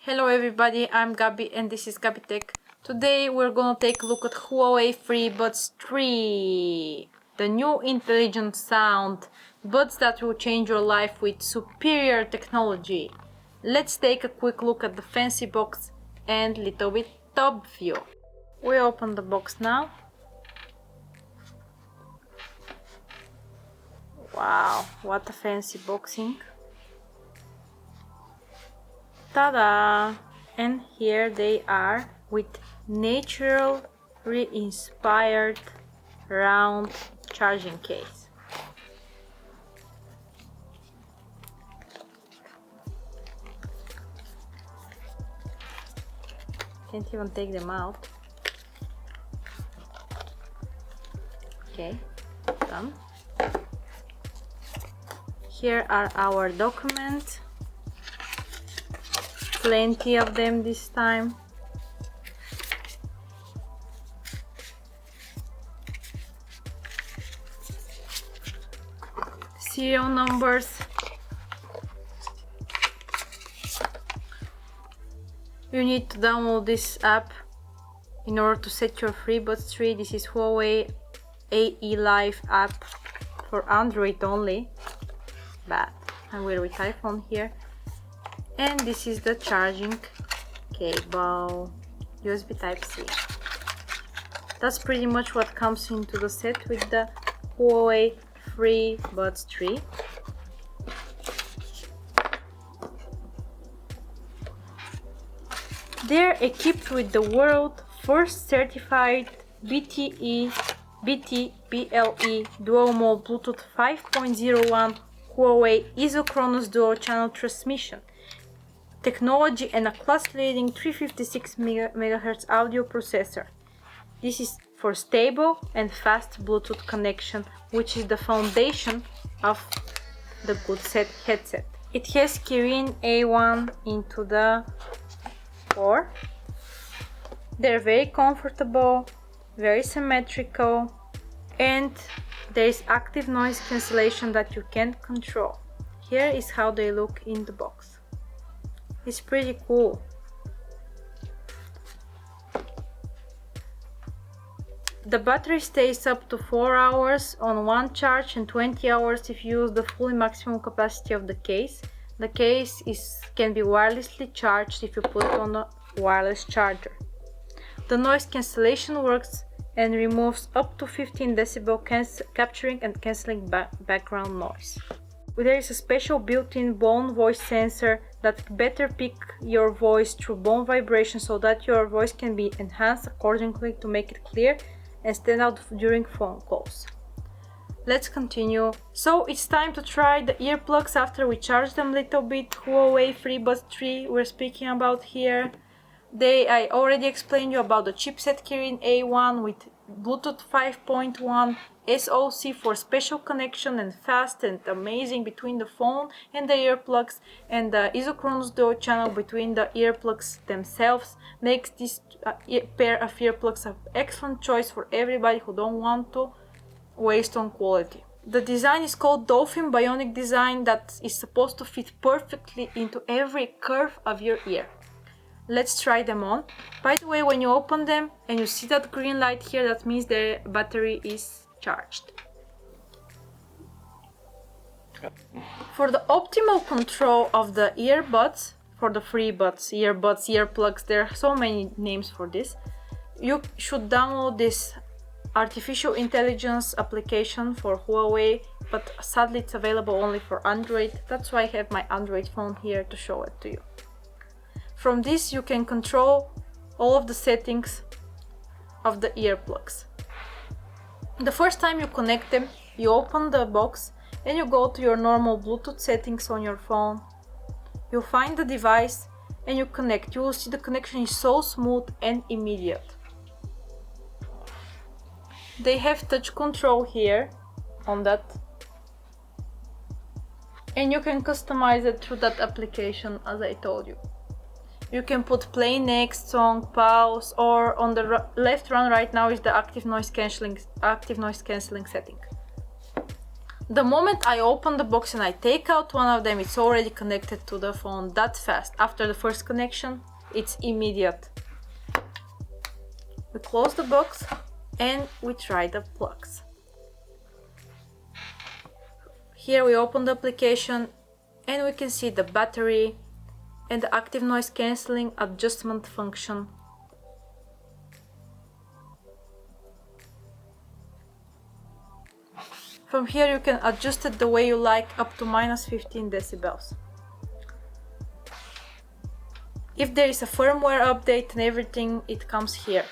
Hello everybody, I'm Gabby and this is Gabby Tech. Today we're gonna take a look at Huawei FreeBuds 3. The new intelligent sound buds that will change your life with superior technology. Let's take a quick look at the fancy box and little bit top view. We open the box now. Wow, what a fancy boxing. Ta-da! And here they are with naturally inspired round charging case. Can't even take them out. Okay, done. Here are our documents. Plenty of them this time. Serial numbers. You need to download this app in order to set your FreeBuds 3. This is Huawei AE Live app for Android only, but I will with iPhone here. And this is the charging cable, USB Type-C. That's pretty much what comes into the set with the Huawei FreeBuds 3. They're equipped with the world first certified BTE dual mode Bluetooth 5.01 Huawei isochronous dual channel transmission technology and a class-leading 356 MHz audio processor. This is for stable and fast Bluetooth connection, which is the foundation of the good headset. It has Kirin A1 into the core. They're very comfortable, very symmetrical, and there is active noise cancellation that you can control. Here is how they look in the box. It's pretty cool. The battery stays up to 4 hours on one charge and 20 hours if you use the fully maximum capacity of the case. The case can be wirelessly charged if you put it on a wireless charger. The noise cancellation works and removes up to 15 decibel capturing and cancelling background noise. There is a special built-in bone voice sensor that better pick your voice through bone vibration so that your voice can be enhanced accordingly to make it clear and stand out during phone calls. Let's continue. So it's time to try the earplugs after we charge them a little bit. Huawei FreeBuds 3 we're speaking about here. I already explained you about the chipset Kirin A1 with Bluetooth 5.1 SoC for special connection and fast and amazing between the phone and the earplugs, and the isochronous dual channel between the earplugs themselves makes this pair of earplugs an excellent choice for everybody who don't want to waste on quality. The design is called Dolphin Bionic design that is supposed to fit perfectly into every curve of your ear. Let's try them on. By the way, when you open them and you see that green light here, that means the battery is charged. For the optimal control of the earbuds, for the FreeBuds, earbuds, earplugs, there are so many names for this, you should download this artificial intelligence application for Huawei, but sadly it's available only for Android. That's why I have my Android phone here to show it to you. From this you can control all of the settings of the earplugs. The first time you connect them, you open the box and you go to your normal Bluetooth settings on your phone. You find the device and you connect. You will see the connection is so smooth and immediate. They have touch control here on that, and you can customize it through that application as I told you. You can put play next, song, pause, or on the left one right now is the active noise cancelling setting. The moment I open the box and I take out one of them, it's already connected to the phone that fast. After the first connection, it's immediate. We close the box and we try the plugs. Here we open the application and we can see the battery and the active noise cancelling adjustment function. From here you can adjust it the way you like, up to -15 decibels. If there is a firmware update and everything, it comes here.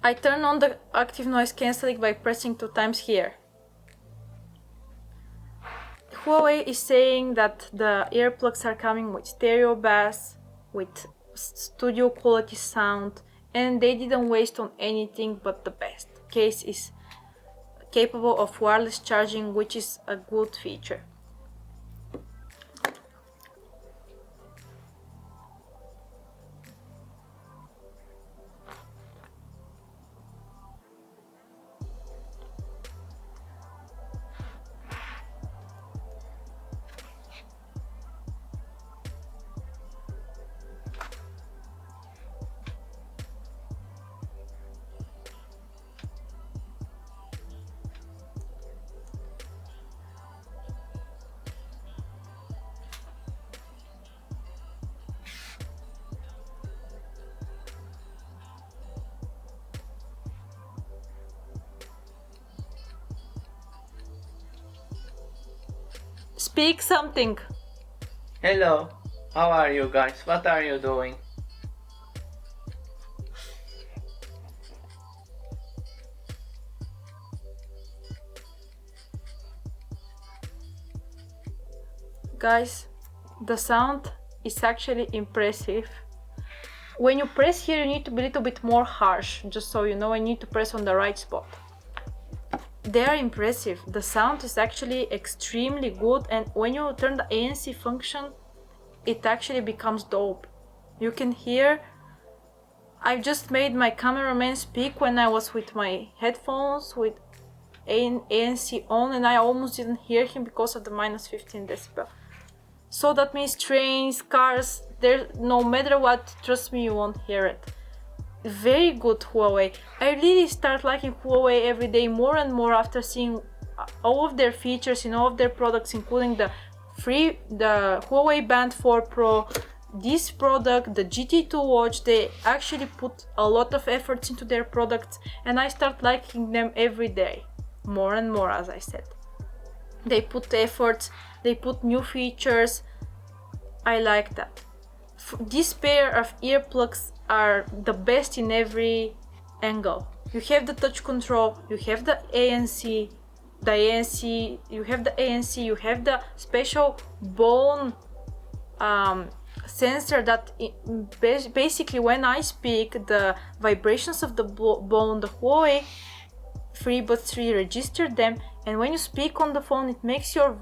I turn on the active noise cancelling by pressing 2 times here. Huawei is saying that the earplugs are coming with stereo bass, with studio quality sound, and they didn't waste on anything but the best. Case is capable of wireless charging, which is a good feature. Speak something. Hello, how are you guys? What are you doing? Guys, the sound is actually impressive. When you press here, you need to be a little bit more harsh, just so you know, you need to press on the right spot. They are impressive. The sound is actually extremely good, and when you turn the ANC function, it actually becomes dope. You can hear, I just made my cameraman speak when I was with my headphones with ANC on, and I almost didn't hear him because of the -15 decibel. So that means trains, cars, there, no matter what, trust me, you won't hear it. Very good Huawei. I really start liking Huawei every day more and more after seeing all of their features in all of their products, including the Huawei Band 4 Pro, this product, the GT2 watch. They actually put a lot of efforts into their products, and I start liking them every day more and more. As I said, they put efforts, they put new features. I like that. This pair of earplugs are the best in every angle. You have the touch control, you have the ANC, you have the ANC, you have the special bone sensor that basically when I speak, the vibrations of the bone, the Huawei FreeBuds 3 register them, and when you speak on the phone, it makes your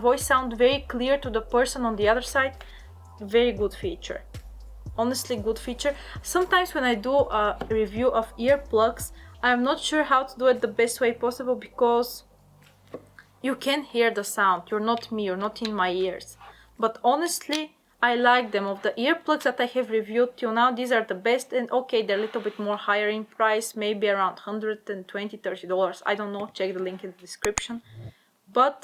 voice sound very clear to the person on the other side. Very good feature. Honestly, good feature. Sometimes when I do a review of earplugs, I'm not sure how to do it the best way possible, because you can hear the sound. You're not me, you're not in my ears. But honestly, I like them. Of the earplugs that I have reviewed till now, these are the best. And okay, they're a little bit more higher in price, maybe around $120-$30. I don't know, check the link in the description. But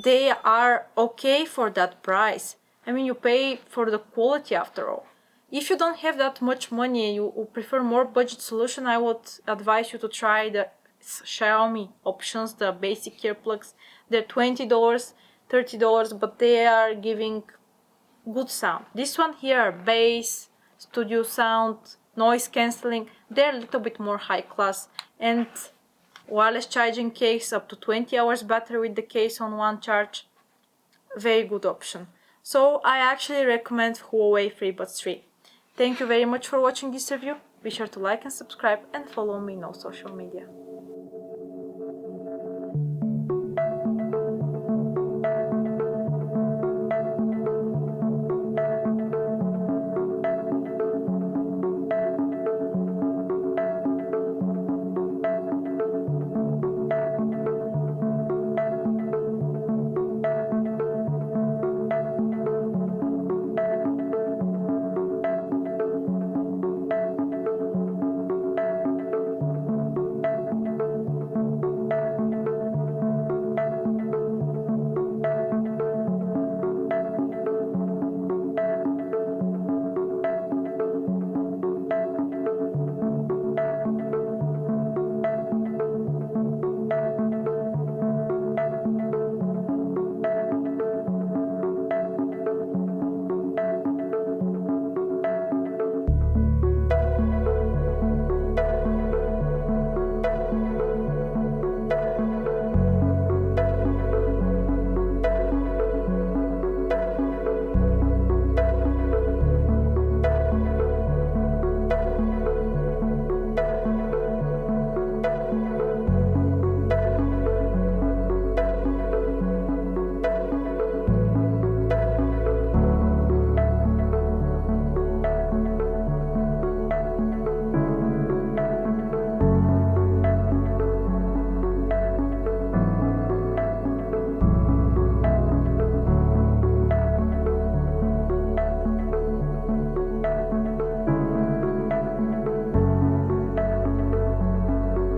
they are okay for that price. I mean, you pay for the quality after all. If you don't have that much money, you prefer more budget solution, I would advise you to try the Xiaomi options, the basic earplugs. They're $20, $30, but they are giving good sound. This one here are bass, studio sound, noise cancelling. They're a little bit more high class, and wireless charging case, up to 20 hours battery with the case on one charge. Very good option. So I actually recommend Huawei FreeBuds 3. Thank you very much for watching this review. Be sure to like and subscribe and follow me on all social media.